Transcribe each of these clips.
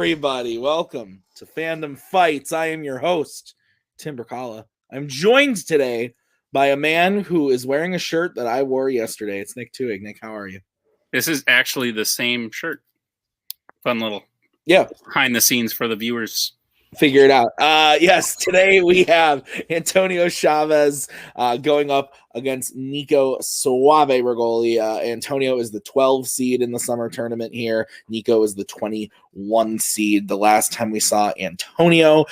everybody. Welcome to Fandom Fights. I am your host, Tim Bracala. I'm joined today by a man who is wearing a shirt that I wore yesterday. It's Nick Tuig. Nick, how are you? This is actually the same shirt. Fun little behind the scenes for the viewers. Figure it out. Yes, today we have Antonio Chavez going up against Nico Suave Regoli. Antonio is the 12 seed in the summer tournament here. Nico is the 21 seed. The last time we saw Antonio,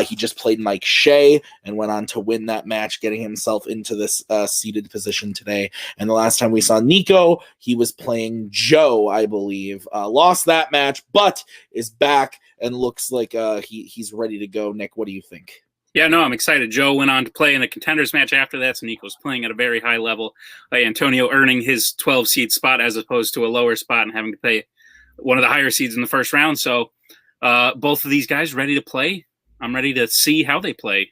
he just played Mike Shea and went on to win that match, getting himself into this seeded position today. And the last time we saw Nico, he was playing Joe, I believe. Lost that match, but is back and looks like he's ready to go. Nick, what do you think? Yeah, no, I'm excited. Joe went on to play in a contenders match after that, so Nico's playing at a very high level. Antonio earning his 12 seed spot as opposed to a lower spot and having to play one of the higher seeds in the first round. So both of these guys ready to play. I'm ready to see how they play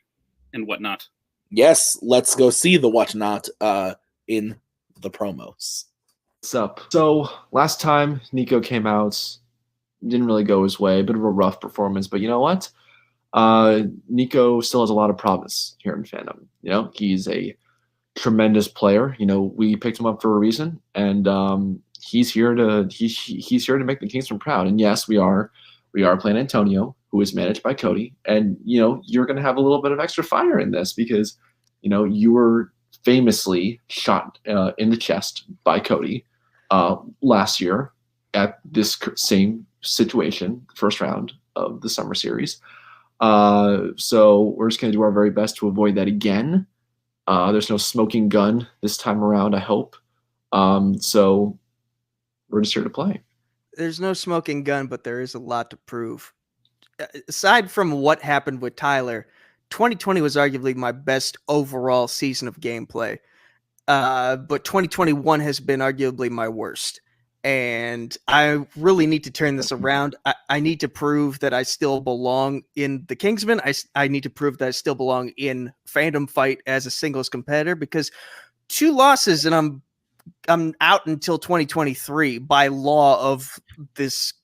and whatnot. Yes, let's go see the whatnot in the promos. What's up? So last time Nico came out, didn't really go his way. A bit of a rough performance, but you know what? Nico still has a lot of promise here in Fandom. You know, he's a tremendous player. You know, we picked him up for a reason, and he's here to he's here to make the Kingston proud. And yes, we are playing Antonio, who is managed by Cody. And you know, you're going to have a little bit of extra fire in this because you know you were famously shot in the chest by Cody last year at this same situation, first round of the summer series. So we're just going to do our very best to avoid that again. There's no smoking gun this time around, I hope. So we're just here to play. There's no smoking gun, but there is a lot to prove. Aside from what happened with Tyler, 2020 was arguably my best overall season of gameplay. But 2021 has been arguably my worst. And I really need to turn this around. I need to prove that I still belong in the Kingsman. I need to prove that I still belong in Fandom Fight as a singles competitor, because 2 losses and I'm out until 2023 by law of this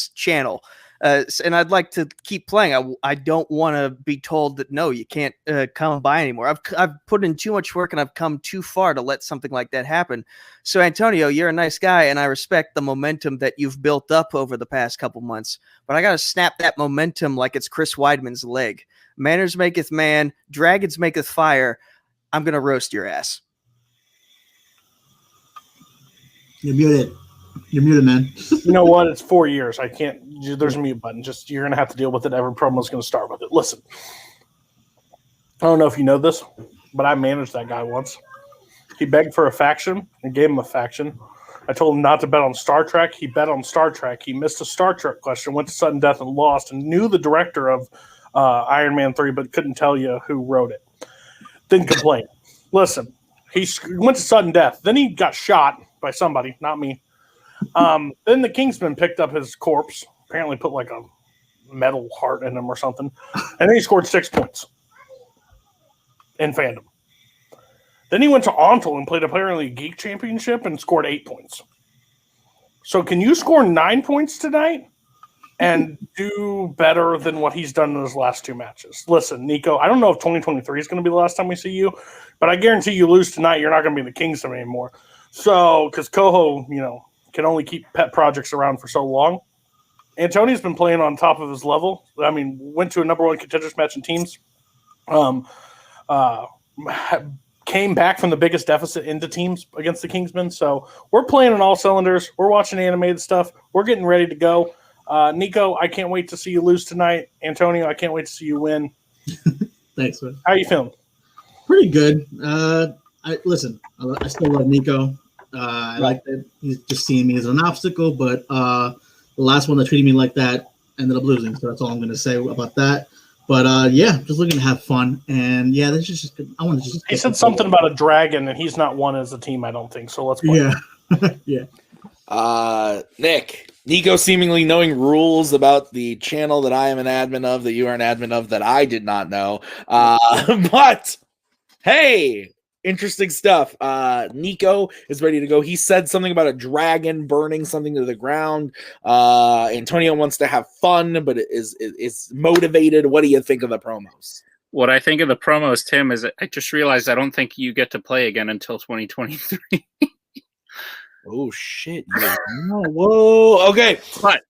channel. And I'd like to keep playing. I don't want to be told that, no, you can't come by anymore. I've put in too much work and I've come too far to let something like that happen. So, Antonio, you're a nice guy, and I respect the momentum that you've built up over the past couple months. But I got to snap that momentum like it's Chris Weidman's leg. Manners maketh man, dragons maketh fire. I'm going to roast your ass. You're muted. You're muted, man. You know what? It's 4 years. I can't. There's a mute button. Just you're gonna have to deal with it. Every promo's gonna start with it. Listen, I don't know if you know this, but I managed that guy once. He begged for a faction and gave him a faction. I told him not to bet on Star Trek. He bet on Star Trek. He missed a Star Trek question, went to sudden death and lost, and knew the director of Iron Man 3, but couldn't tell you who wrote it. Didn't complain. Listen, he went to sudden death. Then he got shot by somebody, not me. Then the Kingsman picked up his corpse, apparently put like a metal heart in him or something, and then he scored 6 points in Fandom. Then he went to Ontel and played apparently a Geek Championship and scored 8 points. So can you score 9 points tonight and do better than what he's done in his last 2 matches? Listen, Nico, I don't know if 2023 is going to be the last time we see you, but I guarantee you lose tonight, you're not going to be in the Kingsman anymore. So, because Coho, you know, can only keep pet projects around for so long. Antonio's been playing on top of his level. I mean, went to a number 1 contenders match in teams. Came back from the biggest deficit into teams against the Kingsmen. So we're playing on all cylinders. We're watching animated stuff. We're getting ready to go. Nico, I can't wait to see you lose tonight. Antonio, I can't wait to see you win. Thanks, man. How are you feeling? Pretty good. I still love Nico. I like that he's just seeing me as an obstacle, but the last one that treated me like that ended up losing. So that's all I'm going to say about that. But yeah, just looking to have fun, and yeah, this is just. I want to just. He said something about a dragon, and he's not one as a team. I don't think so. Let's play. Yeah, yeah. Nick, Nico seemingly knowing rules about the channel that I am an admin of, that you are an admin of, that I did not know. But hey. Interesting stuff. Nico is ready to go. He said something about a dragon burning something to the ground. Antonio wants to have fun, but is motivated. What do you think of the promos? What I think of the promos, Tim, is I just realized I don't think you get to play again until 2023. Oh shit! Whoa. Okay, but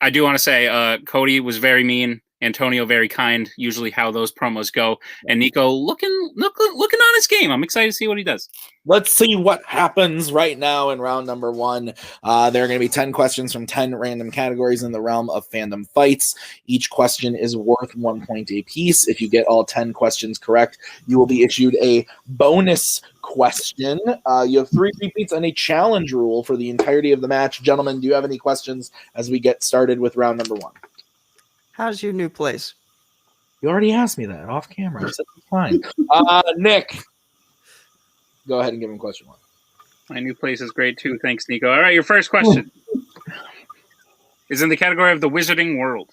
I do want to say, Cody was very mean. Antonio very kind. Usually, how those promos go, and Nico looking on his game. I'm excited to see what he does. Let's see what happens right now in round number 1. There are going to be 10 questions from 10 random categories in the realm of fandom fights. Each question is worth 1 point apiece. If you get all 10 questions correct, you will be issued a bonus question. You have 3 repeats and a challenge rule for the entirety of the match. Gentlemen, do you have any questions as we get started with round number 1? How's your new place? You already asked me that off camera. I said it's fine. Nick, go ahead and give him question 1. My new place is great too. Thanks, Nico. All right, your first question is in the category of the Wizarding World.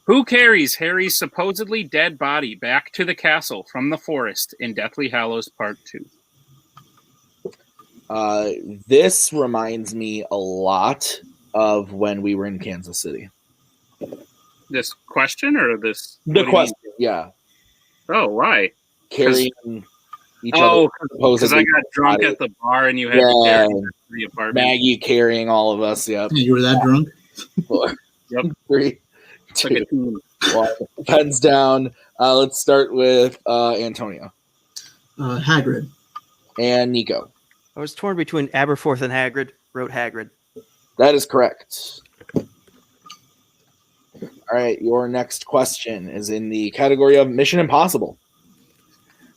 Who carries Harry's supposedly dead body back to the castle from the forest in Deathly Hallows Part 2? This reminds me a lot of when we were in Kansas City. This question or this? The question, yeah. Oh, why? Carrying each other. Oh, because I got drunk at the bar and you had to carry me to the apartment. Maggie carrying all of us, yep. You were that drunk? 4, yep. 3, 2, 1. Pens down. Let's start with Antonio. Hagrid. And Nico. I was torn between Aberforth and Hagrid. Wrote Hagrid. That is correct. All right, your next question is in the category of Mission Impossible.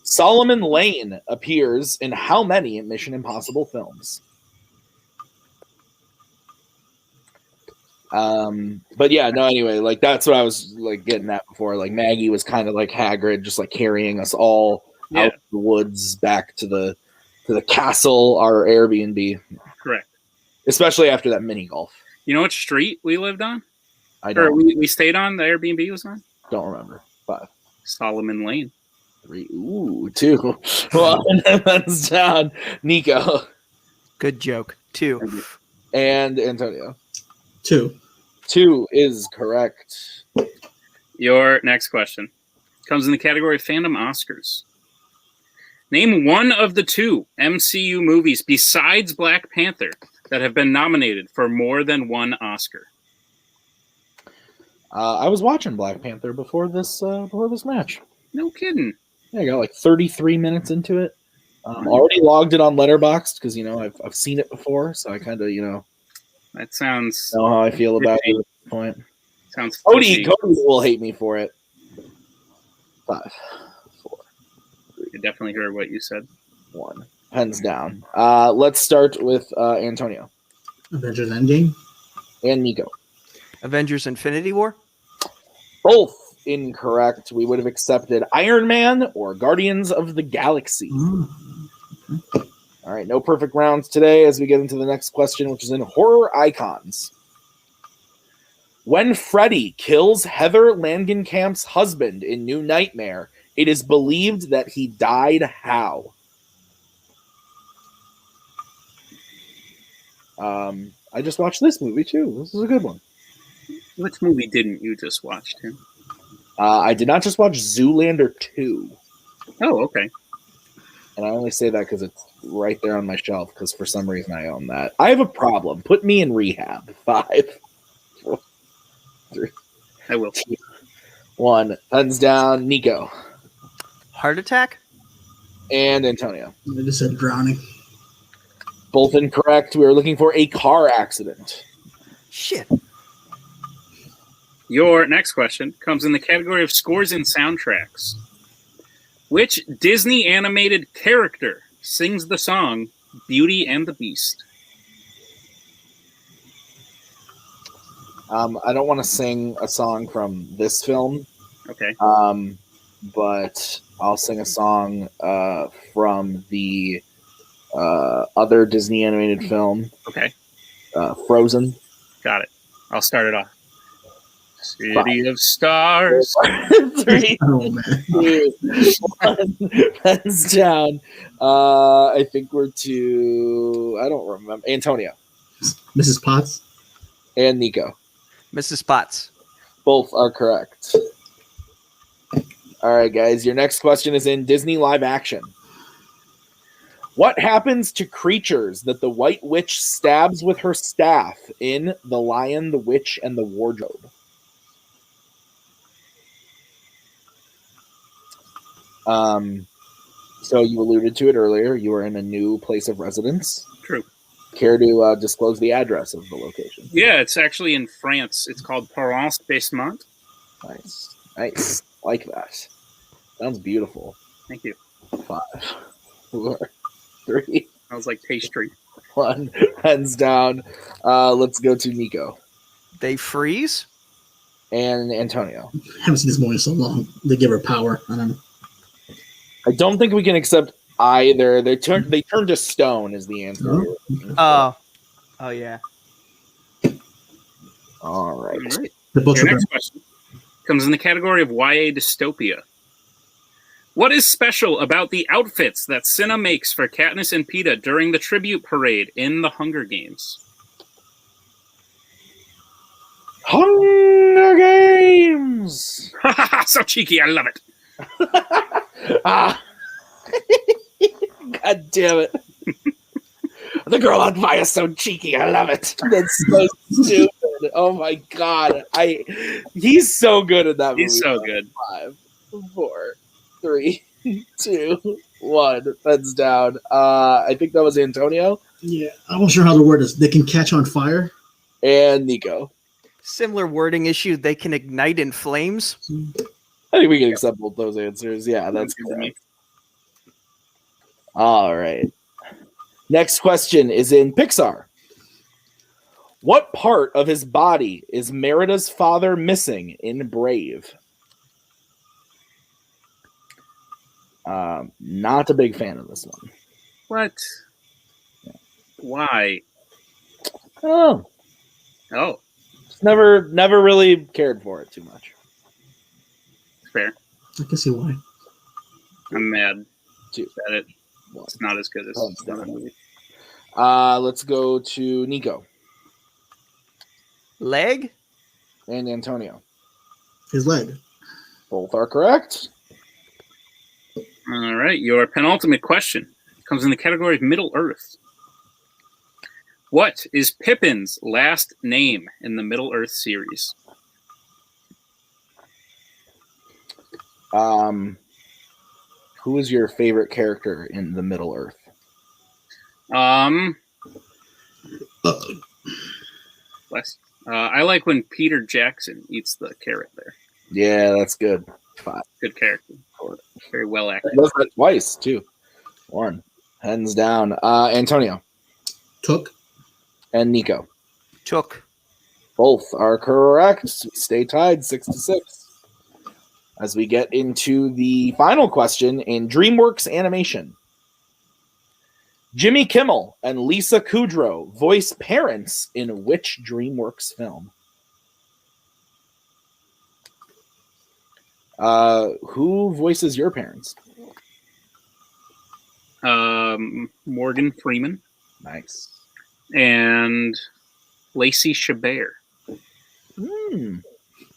Solomon Lane appears in how many Mission Impossible films? But yeah, no, anyway, like that's what I was like getting at before. Like Maggie was kind of like Hagrid, just like carrying us all out of the woods back to the castle, our Airbnb. Correct. Especially after that mini golf. You know what street we lived on? I don't. Or we stayed on, the Airbnb was on? Don't remember. 5. Solomon Lane. 3. Ooh, 2. 1. That's down. Nico. Good joke. 2. And Antonio. 2. 2 is correct. Your next question comes in the category of fandom Oscars. Name one of the 2 MCU movies besides Black Panther that have been nominated for more than 1 Oscar. I was watching Black Panther before this match. No kidding. Yeah, I got like 33 minutes into it. Already logged it on Letterboxd because I've seen it before, so I kind of that sounds know how I feel about it at this point. Sounds Cody will hate me for it. 5, 4, 3. I definitely heard what you said. 1. Pens down. Let's start with Antonio. Avengers Endgame. And Nico. Avengers Infinity War. Both incorrect. We would have accepted Iron Man or Guardians of the Galaxy. Okay. All right, no perfect rounds today as we get into the next question, which is in horror icons. When Freddy kills Heather Langenkamp's husband in New Nightmare, it is believed that he died how? I just watched this movie too. This is a good one. Which movie didn't you just watch, Tim? I did not just watch Zoolander 2. Oh, okay. And I only say that because it's right there on my shelf because for some reason I own that. I have a problem. Put me in rehab. 5, 4, 3. I will. 2, 1. Pens down. Nico. Heart attack. And Antonio. I just said drowning. Both incorrect. We are looking for a car accident. Shit. Your next question comes in the category of scores and soundtracks. Which Disney animated character sings the song Beauty and the Beast? I don't want to sing a song from this film. Okay. But I'll sing a song from the other Disney animated film. Okay. Frozen. Got it. I'll start it off. City of Stars. 3, Oh man. 2, 1. Pens down. I think we're to. I don't remember. Antonio Mrs. Potts. and Nico. Mrs. Potts. Both are correct. All right, guys. Your next question is in Disney live action. What happens to creatures that the White Witch stabs with her staff in The Lion, the Witch, and the Wardrobe? So you alluded to it earlier. You are in a new place of residence. True. Care to disclose the address of the location? Yeah, it's actually in France. It's called Provence-Basemont. Nice. Nice. Like that. Sounds beautiful. Thank you. 5, 4, 3, Sounds like pastry. 1. Hands down. Let's go to Nico They freeze? and Antonio. I haven't seen this movie in so long. They give her power. I don't know. I don't think we can accept either. They turn to stone is the answer. Oh. Oh, yeah. All right. All right. The books Your are next question comes in the category of YA dystopia. What is special about the outfits that Cinna makes for Katniss and Peeta during the tribute parade in the Hunger Games? Hunger Games. So cheeky, I love it. Ah. God damn it. The girl on fire is so cheeky. I love it. That's so stupid. Oh my god. He's so good at that movie. He's so good. 5, 4, 3, 2, 1. That's down. I think that was Antonio Yeah, I'm not sure how the word is. They can catch on fire. and Nico. Similar wording issue. They can ignite in flames. I think we can accept both those answers. Yeah, that's good for me. correct. All right. Next question is in Pixar. What part of his body is Merida's father missing in Brave? Not a big fan of this one. What? Why? Oh, Oh, just never really cared for it too much. fair. I can see why. I'm mad 2, at it. 1. It's not as good as Oh, the other movie. Let's go to Nico Leg? and Antonio. His leg. Both are correct. All right, your penultimate question comes in the category of Middle Earth. What is Pippin's last name in the Middle Earth series? Who is your favorite character in the Middle Earth? Wes. I like when Peter Jackson eats the carrot there. Yeah, that's good. 5. Good character. Very well acted. He does that twice too. 1. Hands down. Antonio Took. and Nico. Took. Both are correct. We stay tied 6-6. As we get into the final question in DreamWorks Animation. Jimmy Kimmel and Lisa Kudrow voice parents in which DreamWorks film? Who voices your parents? Morgan Freeman Nice. and Lacey Chabert.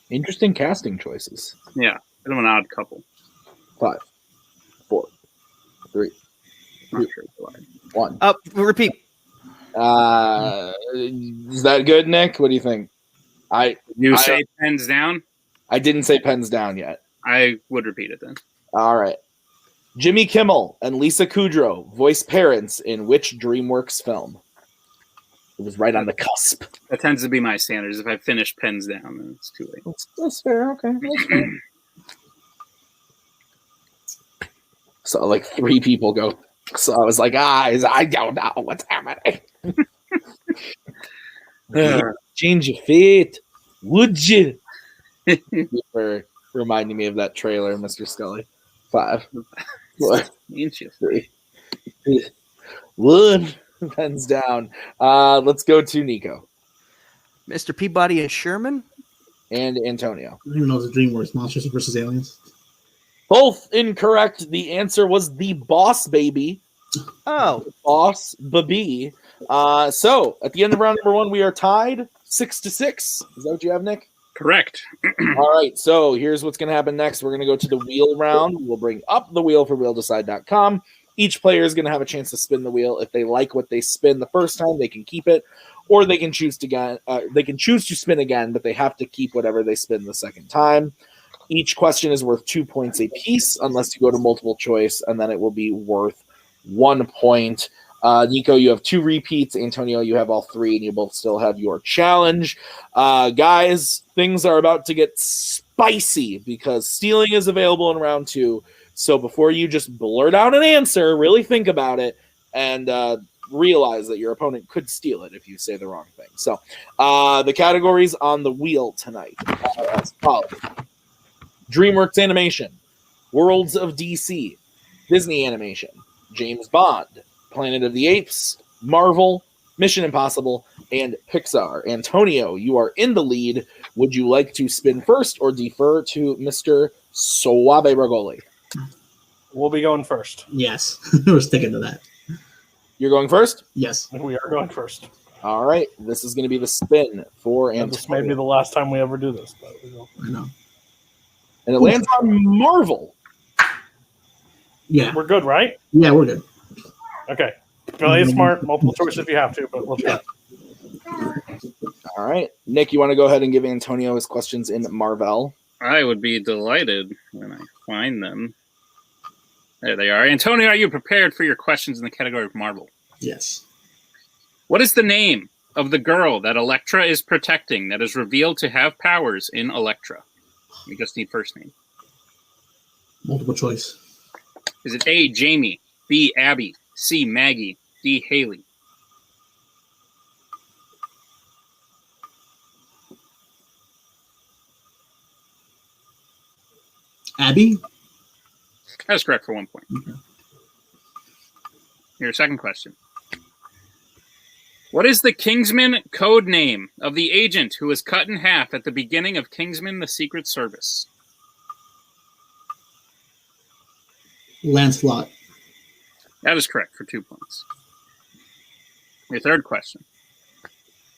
Interesting casting choices. Yeah, bit of an odd couple. 5, 4, 3, Not sure why. 1. Repeat. Is that good, Nick? What do you think? You say pens down? I didn't say pens down yet. I would repeat it then. All right. Jimmy Kimmel and Lisa Kudrow voice parents in which DreamWorks film? It was right on the cusp. That tends to be my standards. If I finish pens down, then it's too late. That's fair. Okay. That's fair. So like 3 people go. So I was like, I don't know what's happening. Change your fate. Would you? For reminding me of that trailer, Mr. Scully. 5, 4, Ain't you? 3, 1. Pens down. Let's go to Nico. Mr. Peabody and Sherman? and Antonio. I don't even know if it's DreamWorks Monsters versus Aliens. Both incorrect. The answer was the Boss Baby. Oh, Boss Baby. So at the end of round number 1, we are tied 6-6. Is that what you have, Nick? Correct. All right. So here's what's going to happen next. We're going to go to the wheel round. We'll bring up the wheel for wheeldecide.com. Each player is going to have a chance to spin the wheel. If they like what they spin the first time, they can keep it, or they can choose to spin again, but they have to keep whatever they spin the second time. Each question is worth 2 points a piece, unless you go to multiple choice, and then it will be worth 1 point. Nico, you have 2 repeats. Antonio, you have all 3, and you both still have your challenge. Guys, things are about to get spicy because stealing is available in round 2. So before you just blurt out an answer, really think about it and realize that your opponent could steal it if you say the wrong thing. So the categories on the wheel tonight are as follows. DreamWorks Animation, Worlds of DC, Disney Animation, James Bond, Planet of the Apes, Marvel, Mission Impossible, and Pixar. Antonio, you are in the lead. Would you like to spin first or defer to Mr. Suave Regoli? We'll be going first. Yes, we're sticking to that. You're going first? Yes. We are going first. All right. This is going to be the spin for And Antonio. this may be the last time we ever do this. But we will. I know. And it lands on Marvel. Yeah. We're good, right? Yeah, we're good. Okay. Play it smart. Multiple choice if you have to, but let's go. All right. Nick, you want to go ahead and give Antonio his questions in Marvel? I would be delighted when I find them. There they are. Antonio, are you prepared for your questions in the category of Marvel? Yes. What is the name of the girl that Elektra is protecting that is revealed to have powers in Elektra? You just need first name. Multiple choice. Is it A, Jamie, B, Abby, C, Maggie, D, Haley? Abby? That's correct for 1 point. Okay. Your second question. What is the Kingsman code name of the agent who was cut in half at the beginning of Kingsman: The Secret Service? Lancelot. That is correct for 2 points. Your third question.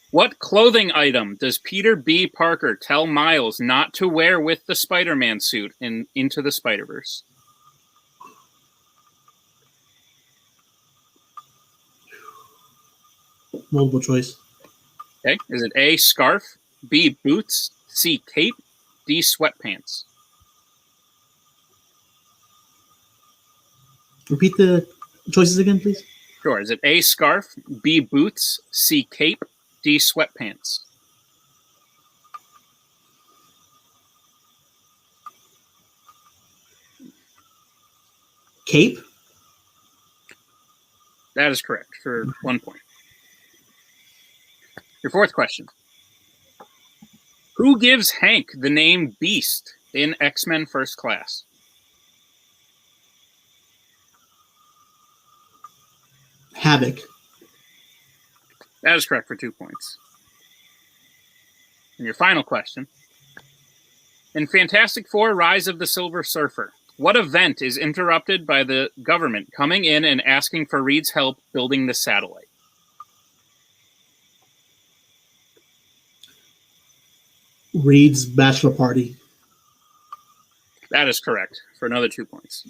What clothing item does Peter B. Parker tell Miles not to wear with the Spider-Man suit in Into the Spider-Verse? Multiple choice. Okay. Is it A, scarf, B, boots, C, cape, D, sweatpants? Repeat the choices again, please. Sure. Is it A, scarf, B, boots, C, cape, D, sweatpants? Cape? That is correct for 1 point. Your fourth question. Who gives Hank the name Beast in X-Men First Class? Havoc. That is correct for 2 points. And your final question. In Fantastic Four: Rise of the Silver Surfer, what event is interrupted by the government coming in and asking for Reed's help building the satellite? Reed's bachelor party. That is correct for another 2 points.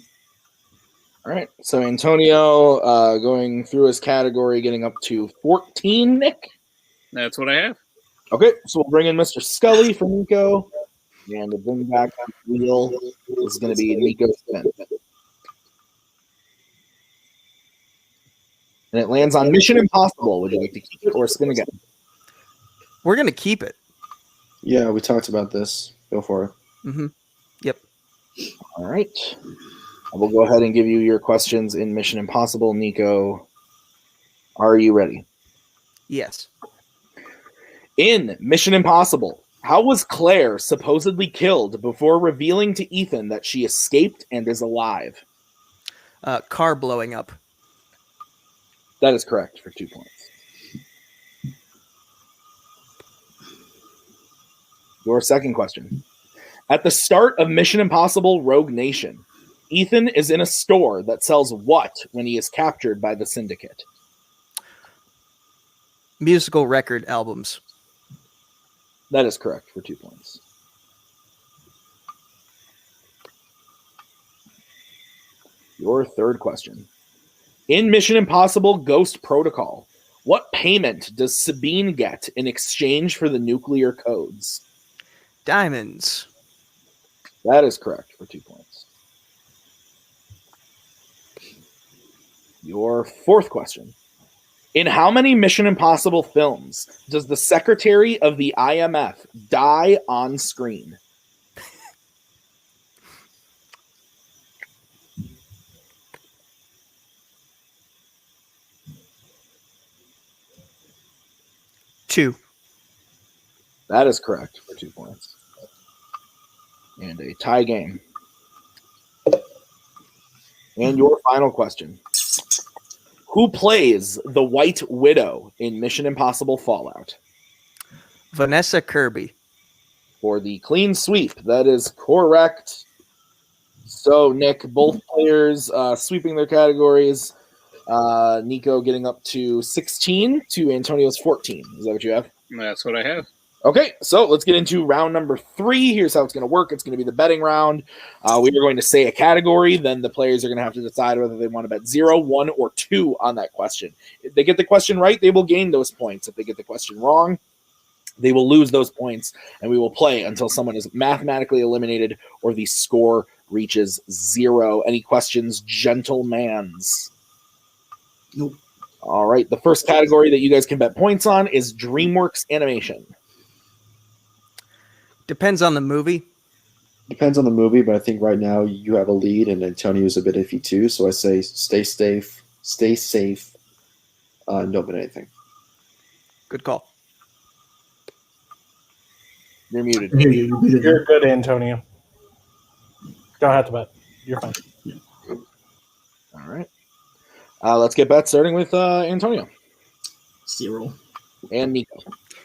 All right. So Antonio going through his category, getting up to 14, Nick. That's what I have. Okay. So we'll bring in Mr. Scully for Nico. And to bring back on the wheel is going to be Nico's spin. And it lands on Mission Impossible. Would you like to keep it or spin again? we're going to keep it. Yeah, we talked about this. Go for it. Mm-hmm. Yep. All right. I will go ahead and give you your questions in Mission Impossible. Nico, are you ready? Yes. In Mission Impossible, how was Claire supposedly killed before revealing to Ethan that she escaped and is alive? Car blowing up. That is correct for 2 points. Your second question. At the start of Mission Impossible Rogue Nation, Ethan is in a store that sells what when he is captured by the Syndicate? Musical record albums. That is correct for 2 points. Your third question. In Mission Impossible Ghost Protocol, what payment does Sabine get in exchange for the nuclear codes? Diamonds. That is correct for 2 points. Your fourth question. In how many Mission Impossible films does the secretary of the IMF die on screen? Two. That is correct for 2 points. And a tie game. And your final question. Who plays the White Widow in Mission Impossible Fallout? Vanessa Kirby. For the clean sweep, that is correct. So, Nick, both players sweeping their categories. Nico getting up to 16 to Antonio's 14. Is that what you have? That's what I have. Okay, so let's get into round number 3. Here's how it's going to work. It's going to be the betting round. We are going to say a category. Then the players are going to have to decide whether they want to bet 0, 1, or 2 on that question. If they get the question right, they will gain those points. If they get the question wrong, they will lose those points, and we will play until someone is mathematically eliminated or the score reaches 0. Any questions, gentlemans? Nope. All right, the first category that you guys can bet points on is DreamWorks Animation. Depends on the movie. Depends on the movie, but I think right now you have a lead, and Antonio's a bit iffy too. So I say stay safe, and don't bet anything. Good call. You're muted. I hear you. You beat it. You're good, Antonio. Don't have to bet. You're fine. All right. Let's get bets starting with Antonio 0. and Nico.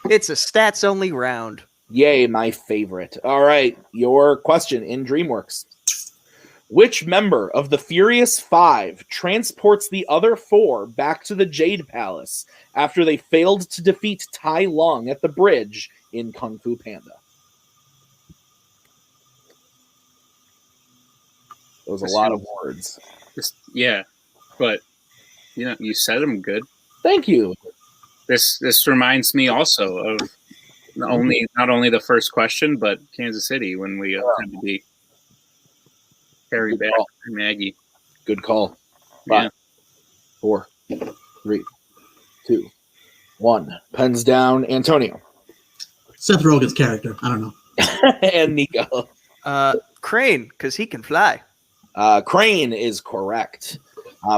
It's a stats only round. Yay, my favorite. All right, your question in DreamWorks. Which member of the Furious 5 transports the other 4 back to the Jade Palace after they failed to defeat Tai Lung at the bridge in Kung Fu Panda? That was a lot of words. Yeah, but you said them good. Thank you. This reminds me also of not only the first question, but Kansas City when we had to beat Harry back Maggie. Good call. 5, 4, 3, 2, 1. Pens down, Antonio. Seth Rogen's character. I don't know. And Nico. Crane, because he can fly. Crane is correct.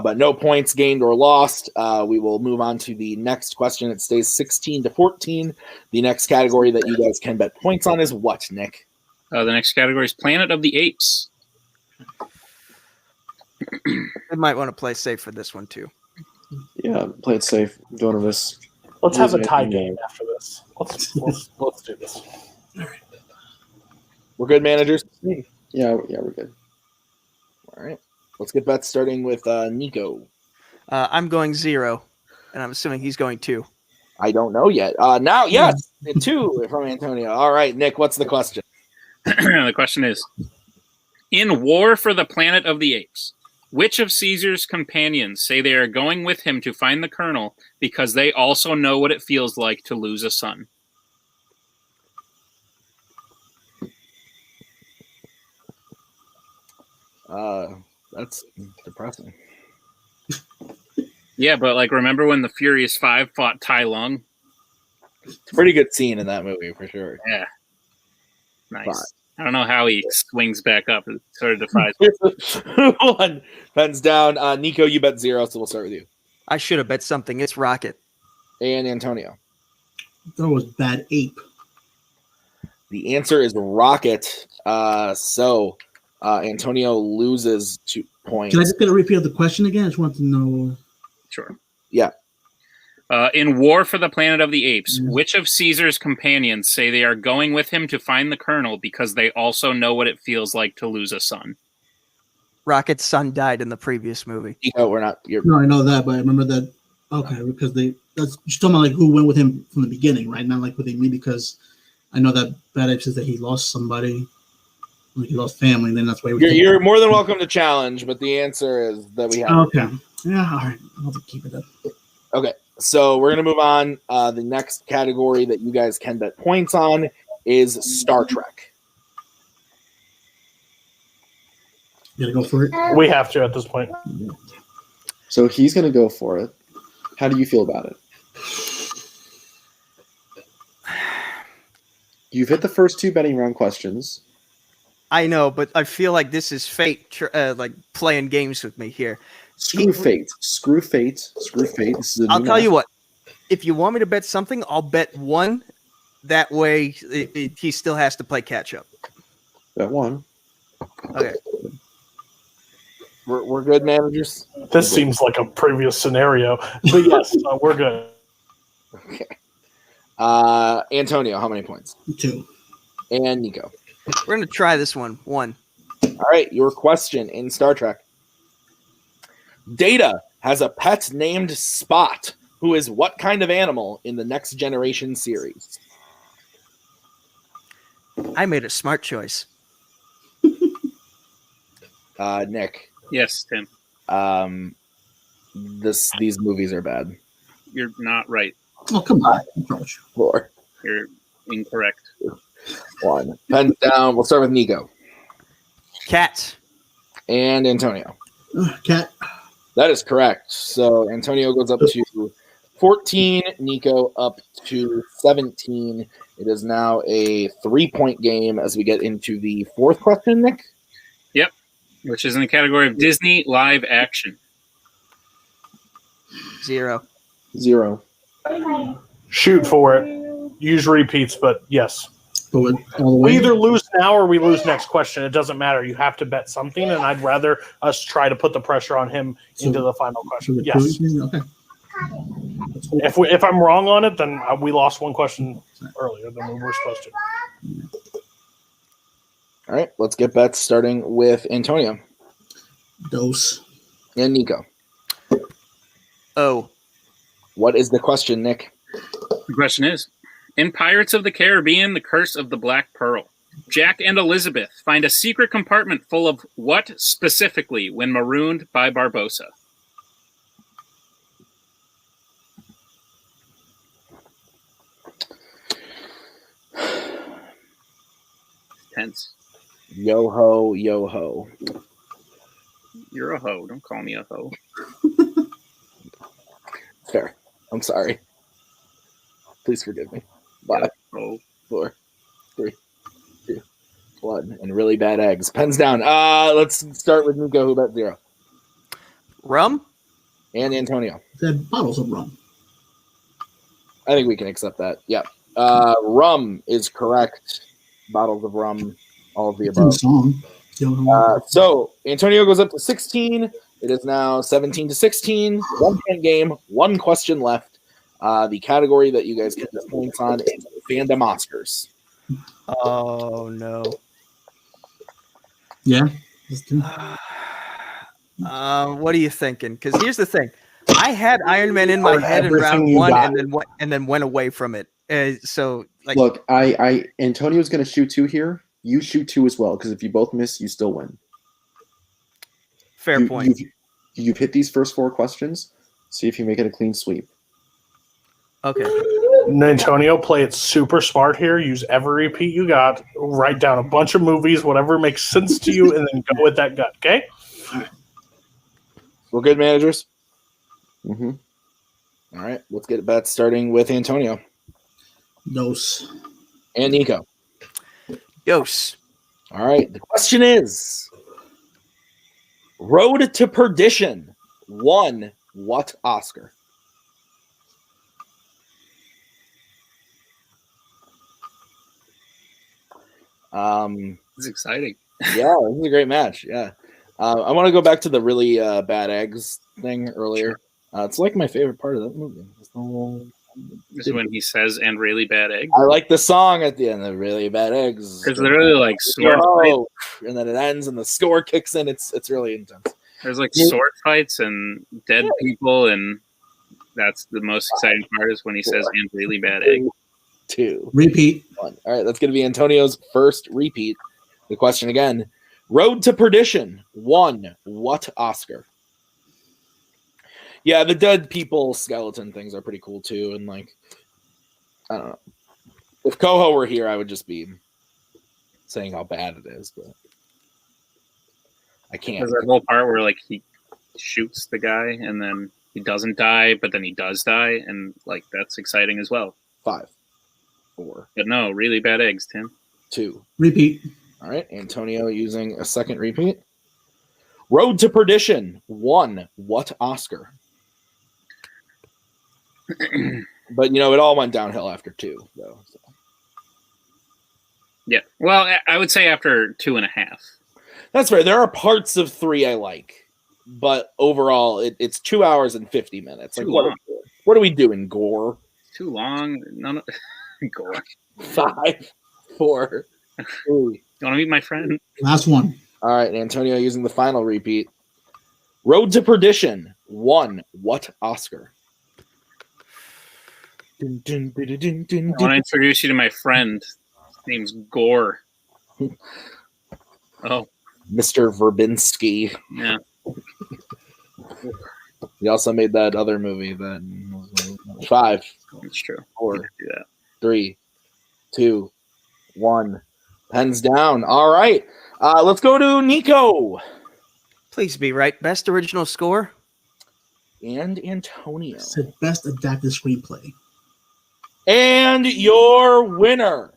But no points gained or lost. We will move on to the next question. It stays 16 to 14. The next category that you guys can bet points on is what, Nick? The next category is Planet of the Apes. I might want to play safe for this one too. Yeah, play it safe. Don't risk. Let's have a tie losing game after this. Let's do this. We're good, managers? Yeah, we're good. All right. Let's get bets starting with Nico. I'm going 0, and I'm assuming he's going 2. I don't know yet. Now, yes, 2 from Antonio. All right, Nick, what's the question? The question is, in War for the Planet of the Apes, which of Caesar's companions say they are going with him to find the Colonel because they also know what it feels like to lose a son? That's depressing. Yeah, but remember when the Furious 5 fought Tai Lung? It's a pretty good scene in that movie for sure. Yeah. Nice. But I don't know how he swings back up. It sort of defies. 1 pens down. Nico, you bet 0, so we'll start with you. I should have bet something. It's Rocket. And Antonio. I thought it was Bad Ape. The answer is Rocket. So Antonio loses 2 points. Can I just get a repeat of the question again? I just want to know. Sure. Yeah. In War for the Planet of the Apes, which of Caesar's companions say they are going with him to find the Colonel because they also know what it feels like to lose a son? Rocket's son died in the previous movie. Nico, we're not. No, I know that, but I remember that. Okay, because that's you're talking about like who went with him from the beginning, right? Not like with me, because I know that Bad Ape says that he lost somebody, like he lost family, and then that's why You're more than welcome to challenge, but the answer is that we have. Okay, yeah, all right, I'll have to keep it up. Okay, so we're gonna move on. The next category that you guys can bet points on is Star Trek. You gotta go for it. We have to at this point. So he's going to go for it. How do you feel about it? You've hit the first 2 betting round questions. I know, but I feel like this is fate, like playing games with me here. Screw fate. Screw fate. Screw fate. This is I'll tell you what. If you want me to bet something, I'll bet 1. That way, he still has to play catch up. Bet 1. Okay. We're good, managers. This seems like a previous scenario, but yes, we're good. Okay. Antonio, how many points? 2. And Nico. We're gonna try this one. 1. All right, your question in Star Trek. Data has a pet named Spot, who is what kind of animal in the Next Generation series? I made a smart choice. Nick. Yes, Tim. These movies are bad. You're not right. Oh, come on. 4, You're incorrect. 1. Pens down. We'll start with Nico. Cat. And Antonio. Cat. That is correct. So Antonio goes up to 14, Nico up to 17. It is now a 3-point game as we get into the 4th question, Nick. Yep, which is in the category of Disney live action. 0. 0. Shoot for it. Use repeats, but yes. Go all the We way. either lose now or we lose next question. It doesn't matter. You have to bet something, and I'd rather us try to put the pressure on him into the final question. Yes. Okay. If I'm wrong on it, then we lost 1 question earlier than we were supposed to. All right, let's get bets starting with Antonio. Dose. And Nico. Oh. What is the question, Nick? The question is, in Pirates of the Caribbean, The Curse of the Black Pearl, Jack and Elizabeth find a secret compartment full of what specifically when marooned by Barbossa? Tense. Yo ho, yo ho. You're a hoe. Don't call me a hoe. Fair. I'm sorry. Please forgive me. 5, Oh. 4, 3, 2, 1, and really bad eggs. Pens down. Let's start with Nico, who bet 0. Rum? And Antonio. Said bottles of rum. I think we can accept that. Yeah. Rum is correct. Bottles of rum, all of the It's in the above. song. So Antonio goes up to 16. It is now 17 to 16. 1-point game, 1 question left. The category that you guys get the points on is Fandom Oscars. Oh no. Yeah. What are you thinking? Because here's the thing: I had Iron Man in my head in round you 1, got. and then went away from it. So like, Look, Antonio's going to shoot 2 here. You shoot 2 as well, because if you both miss, you still win. fair point. You've hit these first 4 questions. See if you make it a clean sweep. Okay. Antonio, play it super smart here. Use every repeat you got. Write down a bunch of movies, whatever makes sense to you, and then go with that gut, okay? We're good, managers? Mm-hmm. All right, let's get bets starting with Antonio. Dose. And Nico. Dose. All right, the question is, Road to Perdition won what Oscar? This is exciting. Yeah, this is a great match. Yeah. I want to go back to the really bad eggs thing earlier. It's like my favorite part of that movie. This is when he says, "and really bad eggs." I like the song at the end, the really bad eggs. There's literally like sword fights. And then it ends and the score kicks in. It's really intense. There's like sword fights and dead people, and that's the most exciting part is when he says, "and really bad eggs." 2. Repeat. 1. All right, that's going to be Antonio's first repeat. The question again. Road to Perdition won what Oscar? Yeah, the dead people skeleton things are pretty cool too. And like, I don't know. If Coho were here, I would just be saying how bad it is, but I can't. There's that whole part where like he shoots the guy and then he doesn't die, but then he does die, and like that's exciting as well. 5, 4. But no, really bad eggs, Tim. 2. Repeat. All right, Antonio using a second repeat. Road to Perdition won what Oscar? But it all went downhill after 2, though. So. Yeah, well, I would say after 2.5. That's fair. There are parts of 3 I like, but overall, it's 2 hours and 50 minutes. Like, what are we doing? Gore? Too long. No. Gore. 5, 4, 3. You want to meet my friend? Last one. All right, Antonio using the final repeat. Road to Perdition won what Oscar? I want to introduce you to my friend. His name's Gore. Oh, Mr. Verbinski. yeah. He also made that other movie. That 5, That's true. 4, Do that. 3, 2, 1. Pens down. All right. Let's go to Nico. Please be right. Best original score? And Antonio. Said best adapted screenplay. And your winner,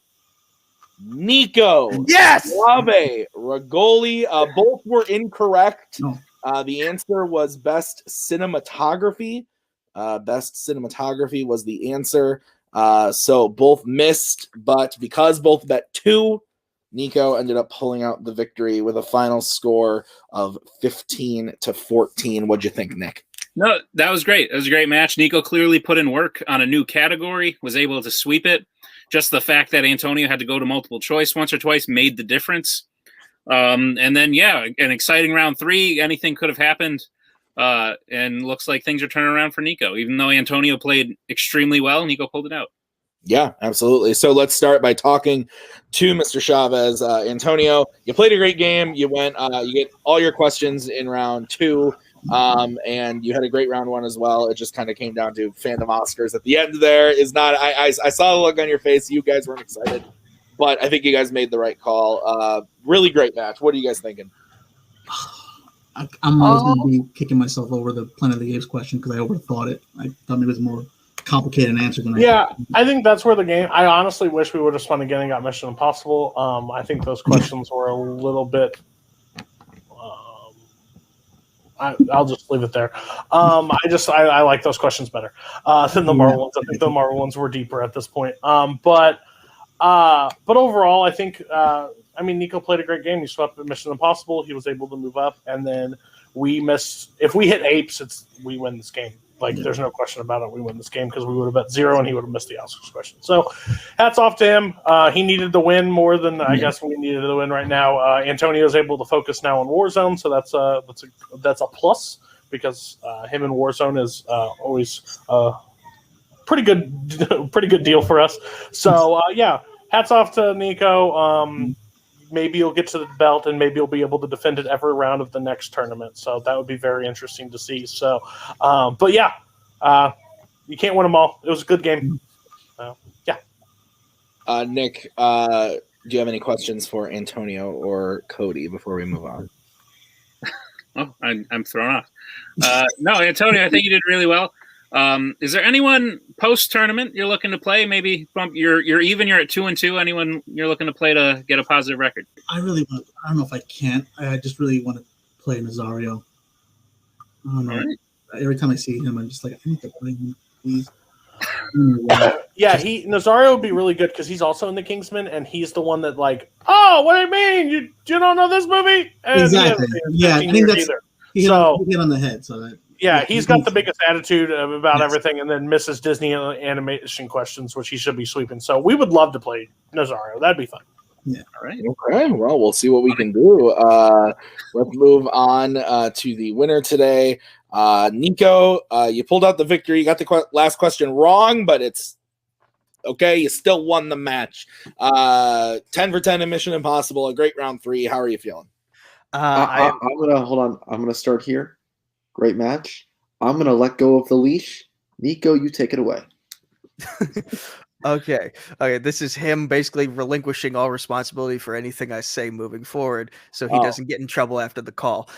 Nico. Yes! Suave, Regoli. Both were incorrect. No. The answer was best cinematography. Best cinematography was the answer. So both missed, but because both bet 2, Nico ended up pulling out the victory with a final score of 15-14. What'd you think, Nick? No, that was great. It was a great match. Nico clearly put in work on a new category, was able to sweep it. Just the fact that Antonio had to go to multiple choice once or twice made the difference. And then, yeah, an exciting round 3. Anything could have happened. And looks like things are turning around for Nico. Even though Antonio played extremely well, Nico pulled it out. Yeah, absolutely. So let's start by talking to Mr. Chavez. Antonio, you played a great game. You went, you get all your questions in round 2. And you had a great round 1 as well. It just kind of came down to Fandom Oscars at the end. There is not. I saw the look on your face. You guys weren't excited, but I think you guys made the right call. Really great match. What are you guys thinking? I'm always going to be kicking myself over the Planet of the Apes question because I overthought it. I thought maybe it was more complicated an answer than I think that's where the game. I honestly wish we would have spun again and got Mission Impossible. I think those questions were a little bit. I'll just leave it there. I like those questions better than the Marvel ones. I think the Marvel ones were deeper at this point. But overall, I think Nico played a great game. He swept Mission Impossible. He was able to move up, and then we missed. If we hit apes, we win this game. There's no question about it. We win this game because we would have bet 0 and he would have missed the Oscars question. So, hats off to him. He needed the win more than I guess we needed the win right now. Antonio is able to focus now on Warzone, so that's a plus because him in Warzone is always pretty good deal for us. So hats off to Nico. Maybe you'll get to the belt and maybe you'll be able to defend it every round of the next tournament. So that would be very interesting to see. So, you can't win them all. It was a good game. Nick, do you have any questions for Antonio or Cody before we move on? Oh, I'm thrown off. No, Antonio, I think you did really well. Is there anyone post-tournament you're looking to play? Maybe bump you're even. You're at 2-2. Anyone you're looking to play to get a positive record? I don't know if I can. I just really want to play Nazario. I don't know. Right. Every time I see him, I'm just like, I need to play him, please. Nazario would be really good because he's also in the Kingsman, and he's the one that oh, what do you mean? You don't know this movie? And exactly. I think that's either. he hit on the head. So Yeah, he's got the biggest attitude about everything, and then misses Disney animation questions, which he should be sweeping. So we would love to play Nazario. That'd be fun. All right. Okay, well, we'll see what we can do. Let's move on to the winner today. Nico, you pulled out the victory. You got the last question wrong, but it's okay. You still won the match. 10 for 10 in Mission Impossible, a great round 3. How are you feeling? I'm gonna hold on. I'm gonna start here. Great match. I'm gonna let go of the leash. Nico, you take it away. Okay. This is him basically relinquishing all responsibility for anything I say moving forward, so he doesn't get in trouble after the call.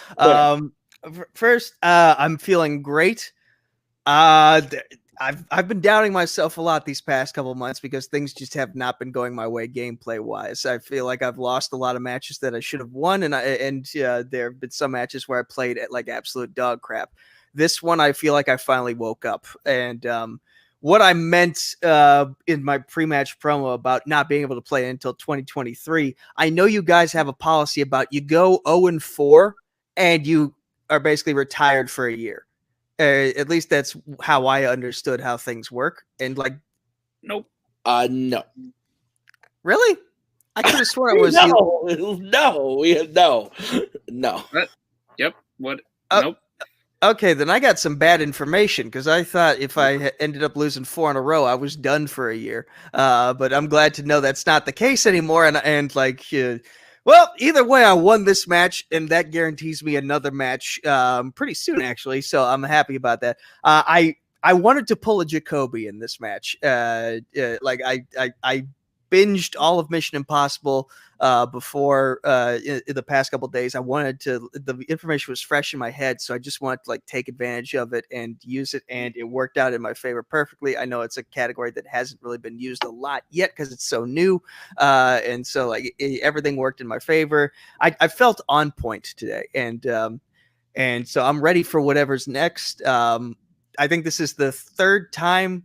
First, I'm feeling great. I've been doubting myself a lot these past couple months because things just have not been going my way gameplay wise. I feel like I've lost a lot of matches that I should have won, and there have been some matches where I played at like absolute dog crap. This one, I feel like I finally woke up, and what I meant in my pre-match promo about not being able to play until 2023, I know you guys have a policy about you go 0-4 and you are basically retired for a year. At least that's how I understood how things work. And like, Nope. No. Really? I could have sworn it was No. Yep. What? Uh, Nope. Okay, then I got some bad information because I thought if I ended up losing 4 in a row, I was done for a year. But I'm glad to know that's not the case anymore. And well, either way, I won this match, and that guarantees me another match pretty soon, actually. So I'm happy about that. I wanted to pull a Jacoby in this match. I binged all of Mission Impossible before in the past couple of days. I wanted to, the information was fresh in my head, so I just wanted to like take advantage of it and use it, and it worked out in my favor perfectly. I know it's a category that hasn't really been used a lot yet because it's so new, and so like everything worked in my favor. I felt on point today, and so I'm ready for whatever's next. I think this is the third time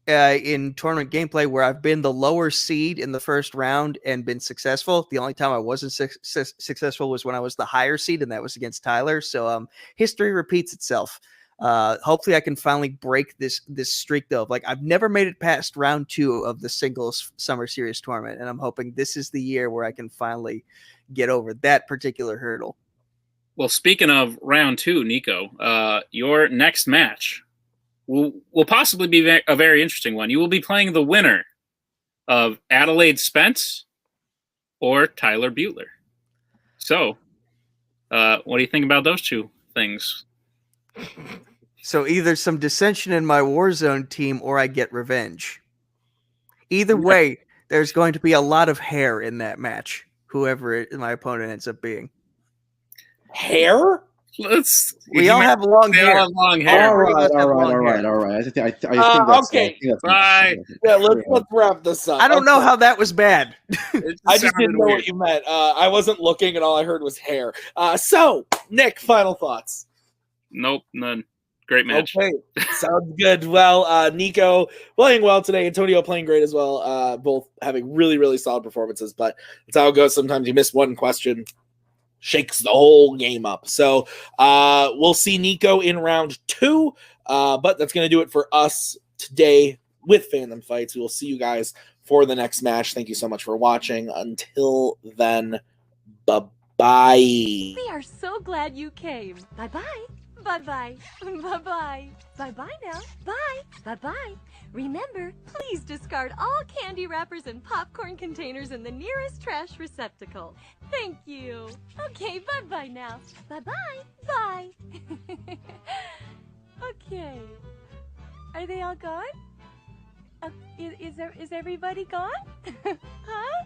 in tournament gameplay where I've been the lower seed in the first round and been successful. The only time I wasn't successful was when I was the higher seed, and that was against Tyler. So history repeats itself. Hopefully I can finally break this streak though. Like I've never made it past round 2 of the singles summer series tournament, and I'm hoping this is the year where I can finally get over that particular hurdle. Well, speaking of round 2, Nico, your next match will possibly be a very interesting one. You will be playing the winner of Adelaide Spence or Tyler Butler. So, what do you think about those two things? So either some dissension in my Warzone team or I get revenge. Either way, there's going to be a lot of hair in that match, whoever my opponent ends up being. Hair? We all have long hair. All have long hair. All right. I think that's okay. Bye. Yeah, let's wrap this up. I don't know how that was bad. I just didn't know what you meant. I wasn't looking, and all I heard was hair. So, Nick, final thoughts? Nope, none. Great match. Okay, sounds good. Well, Nico playing well today, Antonio playing great as well. Both having really, really solid performances, but that's how it goes. Sometimes you miss one question, shakes the whole game up. So we'll see Nico in round 2, but that's going to do it for us today with Fandom Fights. We will see you guys for the next match. Thank you so much for watching. Until then, bye-bye. We are so glad you came. Bye-bye. Bye-bye. Bye-bye. Bye-bye now. Bye. Bye-bye. Remember, please discard all candy wrappers and popcorn containers in the nearest trash receptacle. Thank you. Okay, bye-bye now. Bye-bye. Bye. Okay. Are they all gone? Is everybody gone? Huh?